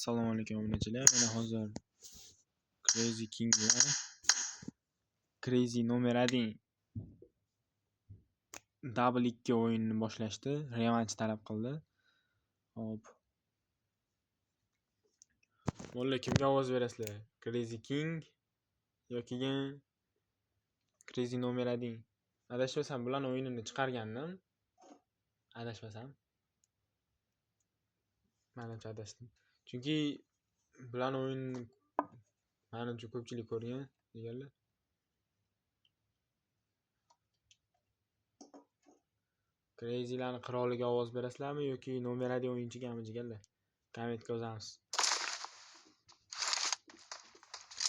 Assalomu alaykum obunachilar. Mana hozir Crazy King bilan Crazy nomer 1 double 2 o'yinini boshlashdi. Revanch talab qildi. Hop. Mo'lla kimga ovoz berasizlar? Crazy King yoki Crazy nomer 1? Adashmasam bilan o'yinini chiqargandim. Adashmasam. Menimcha adashdim. Chunki bilan o'yin menimcha ko'pchilik ko'rgan deganlar. Crazylarning qiroliga ovoz berasizlarmi yoki nomer 1 o'yinchigami deganlar? Kommentga yozamiz.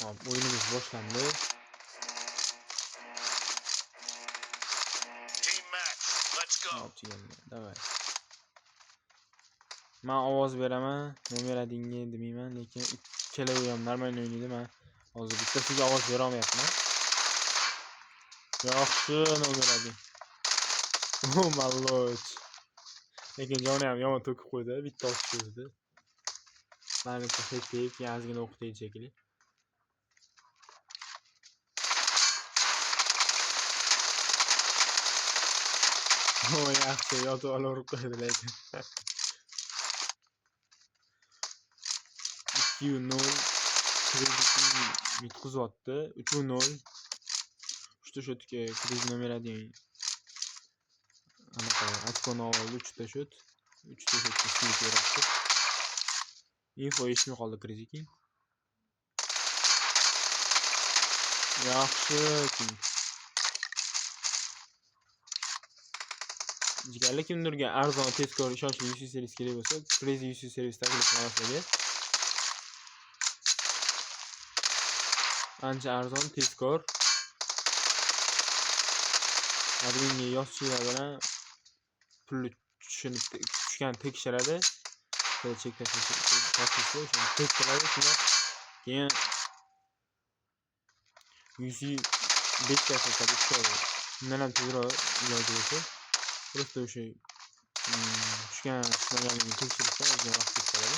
Hop, o'yinimiz boshlandi. Team match. Let's go. Hop, deganlar. Davay. Men ovoz beraman, nomer 1ga demayman, lekin ikkalovi ham normal o'ynaydi. Men hozir bittasiga ovoz bera olmayapman. Yaxshi nomer 1. Oh, malloch. Lekin joni ham yomon to'kib qo'ydi, bitta otish o'zida. Menimcha hech yazgina o'qitaydi shekilli. Oh, yaxshi, yotib olib qo'ydi lekin. 2-0 Crazy yutqizibdi. 3-0. 3ta shotga Crazy nomer 1 anaqa ochkoni oldi. 3ta shot. 3ta shotga skillik yaratdi. Info eshitmay qoldi Crazy King. Yaxshi King. Jigarli kimdirga arzon tezkor ishonchli UC servis kerak bo'lsa, Crazy UC servis taklif qilasizlar. Ancha arzon, tezkor. Adminga yozchilar bilan pulni tushgan tekshiradi. Chekka tashishdi, shuni tekshiradi, shunda keyin UC 5 daqiqada tushadi. Undan ham tezroq iloji bo'lsa, просто o'sha tushganligini tekshirishdan ozgina vaqt ketadi.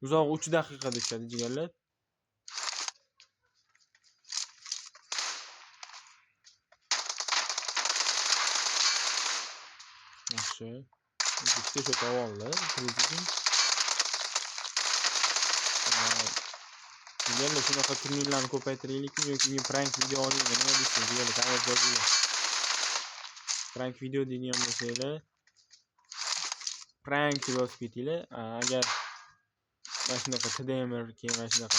Uzoq 3 daqiqada tushadi jigarlar. Yaxshi. Ikkita shot oldi. Jigarlar shunaqa turnirlarni ko'paytiraylikmi yoki prank video olaylikmi? Nima deysiz? Jigarlar kommentga yozinglar. Prank video deydigan bo'lsanglar, prank deb yozib ketinglar. Agar mana shunaqa TDMR keyin mana shunaqa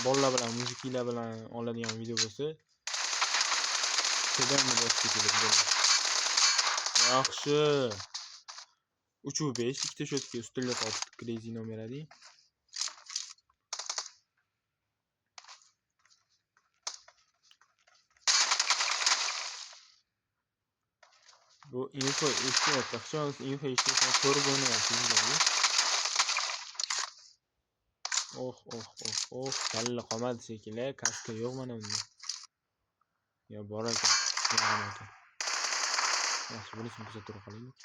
bolalar bilan, muziklar bilan oladigan video bo'lsa, TDMR deb yozib ketinglar. Yaxshi. 3-5 ikkita shotga ustunlik oldi Crazy nomer 1. Bu info eshitmayapti. Hisob info eshitmasa ko'rib o'ynayapsiz. Oh, kalla qolmadi shekilli. Kaska yo'q mana bunda. Yo, bor ekan. Yaxshi, bunisini kuzatib qolaylik.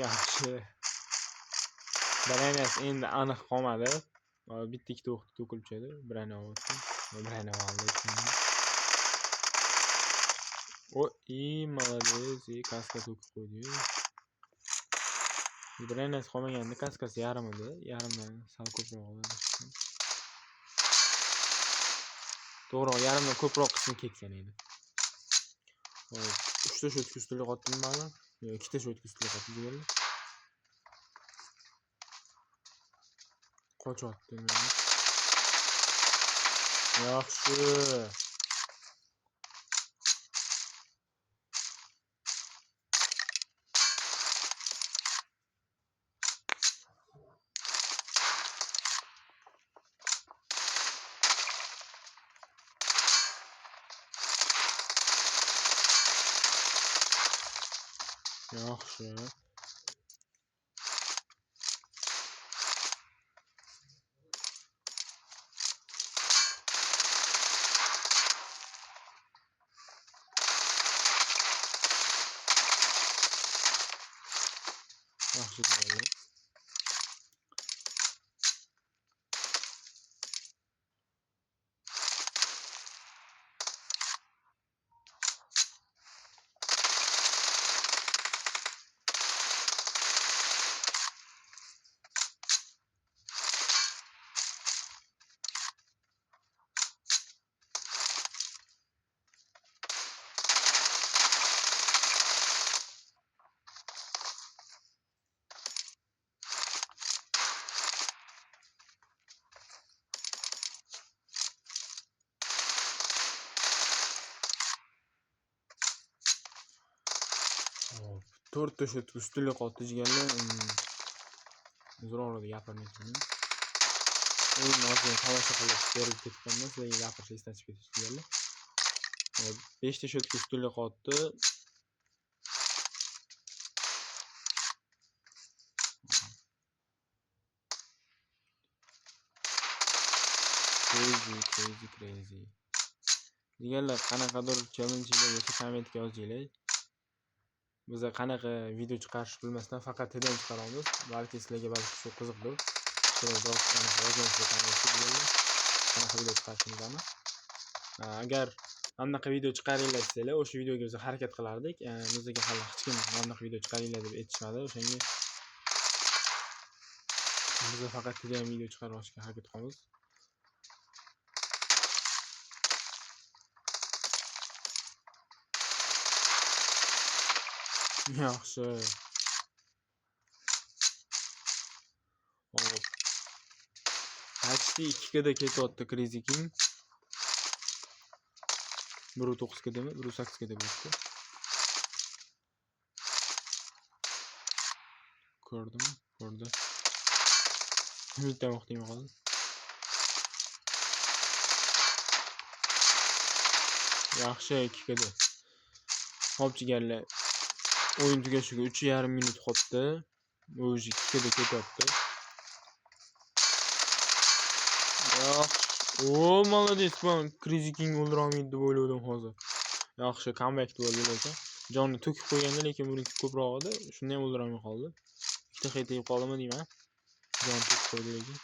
Yaxshi. Branas endi aniq qolmadi. Bitta ikkita o'q to'kilib tushadi. Brana oldi. Brana oldi. Молодец, kaska to'kib qo'ydi. Branas qolmaganda kaskasi yarim edi. Yarimdan sal ko'proq oladi. To'g'ri, yarimdan ko'proq qismi ketgan edi. Hop, 3ta shotga ustunlik otdim mana. Yo, 2ta shotga ustunlik otdim deganlar. Qochyapti meni. Yaxshi. Yaxshi. Yaxshi bo'ldi. 4 ta shot ustunlik qotdi jigarlar. Uzr orada gapirmayman. O'yin ozgina tomosha qilib berib ketganman, sizlarga gapirishni esdan chiqib ketish jigarlar. 5 ta shot ustunlik qotdi. Crazy. Jigarlar, qanaqadir challenge-ga yoki kommentga yozinglar. Biz qanaqa video chiqarish bilmasdan faqat tdan chiqaramiz. Balki sizlarga shu qiziqdir. Qanaqa video chiqarishimizni. Agar anaqa video chiqaringlar desanglar, o'sha videoga biz harakat qilardik. Bizga hali hech kim anaqa video chiqaringlar deb aytishmadi. O'shanga biz faqat tdan video chiqarishga harakat qilamiz. Yaxshi. Hop. Почти 2 da ketyapti Crazy King. 1.9 kadami, 1.8 kada bo'ldi. Ko'rdim. Bitta vaqtim qoldi. Yaxshi 2 kada. Hop jigarlar. O'yin tugashiga 3,5 minut qoldi. O'zi 2 kada ketyapti. O, молодец, ben Crazy King o'ldiramaydi deb o'yladim hozir. Yaxshi comeback bo'ldi lekin. Jonni to'kib qo'yganda, lekin buniki ko'proq edi. Shunday ham o'ldiramay qoldi. Ikkita hit yeb qoldimi deyman. Jon to'kib qo'ydi lekin.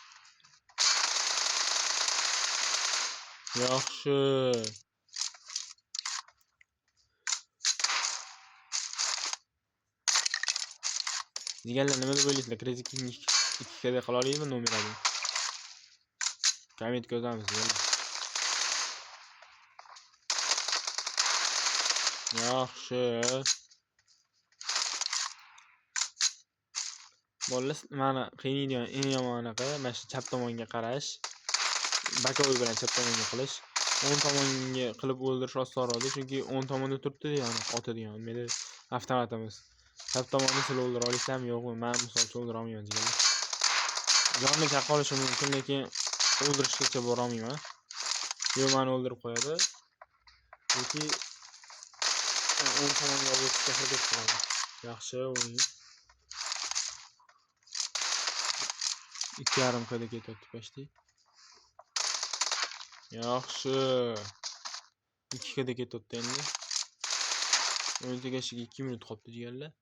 Yaxshi. Jigarlar, nima deb o'ylaysizlar? Crazy King 2 kada qila oladimi nomerani? Komment yozamiz. Yaxshi. Bolalar, mana qiynaydigan eng yomoniga mana shu chap tomonga qarash. Bakovoy bilan chap tomonga qilish. 10 tomonga qilib o'ldirish osonroqdir, chunki 10 tomonda turibdi, ya'ni otadigan. Menda avtomatimiz. Chap tomonni sizlar o'ldira olasizmi yo'qmi? Men misol uchun o'ldira olmayman jigarlar. Jonni chaqolishi mumkin, lekin o'ldirishgacha bora olmayman. Yo, meni o'ldirib qo'yadi. Yoki 10 tomonga o'tishga harakat qilaman. Yaxshi o'yin. 2,5 kada ketyapti почти. Yaxshi. 2 kada ketyapti endi. O'yin tugashiga 2 minut qoldi jigarlar.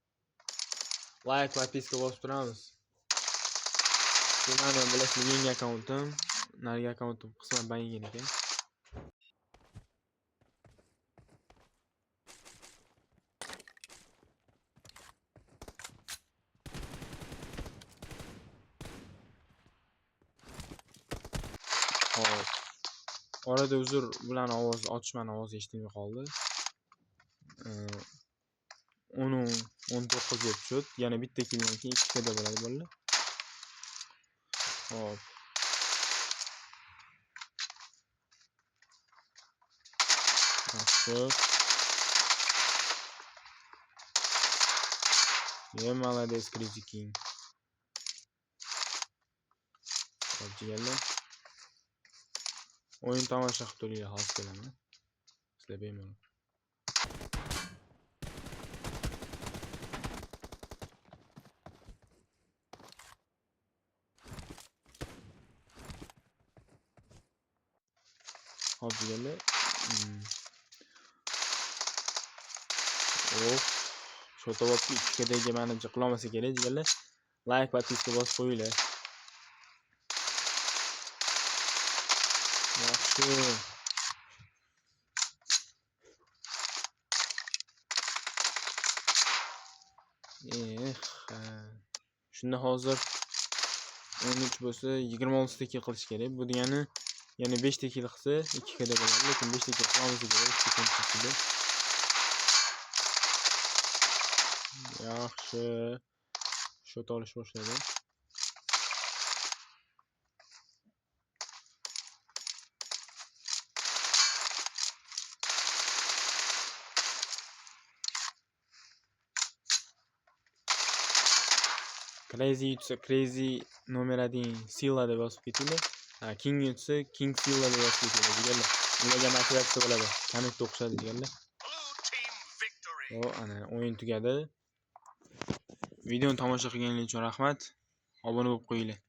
Like, podpiska bosib turamiz. Bu meni bilasizlar, yangi akkauntim. Narigi akkauntim qisman bangigan ekan. Hop. Orada uzr bilan ovoz, otishmani ovozi eshitilmay qoldi. 19 bo'lib tushdi. Yana bitta killdan keyin 2 kada bo'ladi bolalar. Hop. Yaxshi. Молодец, Crazy King. Hop jigarlar. O'yin tomosha qilib turinglar, hozir kelaman. Sizlar bemalol. Hop jigarlar. Shota bopki 2 kadaga menimcha qilolmasa kerak jigarlar. Like, podpiska bosib qo'yinglar. Yaxshi. Shunda hozir 13 bo'lsa 26 ta qilish kerak. Bu degani yana 5 ta qilsa 2 kada bo'ladi, lekin 5 ta qilmasa kerak. Yaxshi. Shot olish boshladi. Crazy yutsa Crazy nomer 1 Silla deb yozib ketinglar. King yutsa King Silla deb yozib ketinglar deganlar. Ularga motivatsiya bo'ladi. Kommentda o'xshadi deganlar. Blue team victory. Ana o'yin tugadi. Videoni tomosha qilganingiz uchun rahmat. Obuna bo'lib qo'yinglar.